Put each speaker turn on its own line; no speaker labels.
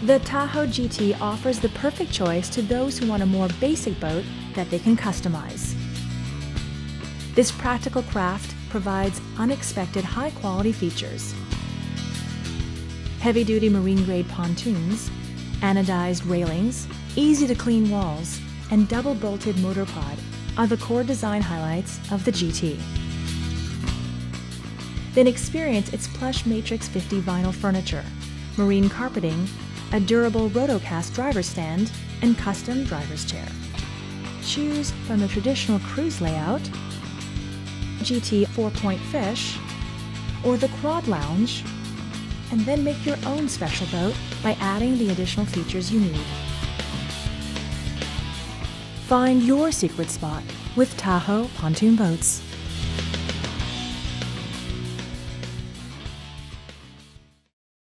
The Tahoe GT offers the perfect choice to those who want a more basic boat that they can customize. This practical craft provides unexpected high-quality features. Heavy-duty marine-grade pontoons, anodized railings, easy-to-clean walls, and double-bolted motor pod are the core design highlights of the GT. Then experience its plush Matrix 50 vinyl furniture, marine carpeting, a durable rotocast driver's stand, and custom driver's chair. Choose from the traditional cruise layout, GT 4-point fish, or the quad lounge, and then make your own special boat by adding the additional features you need. Find your secret spot with Tahoe Pontoon Boats.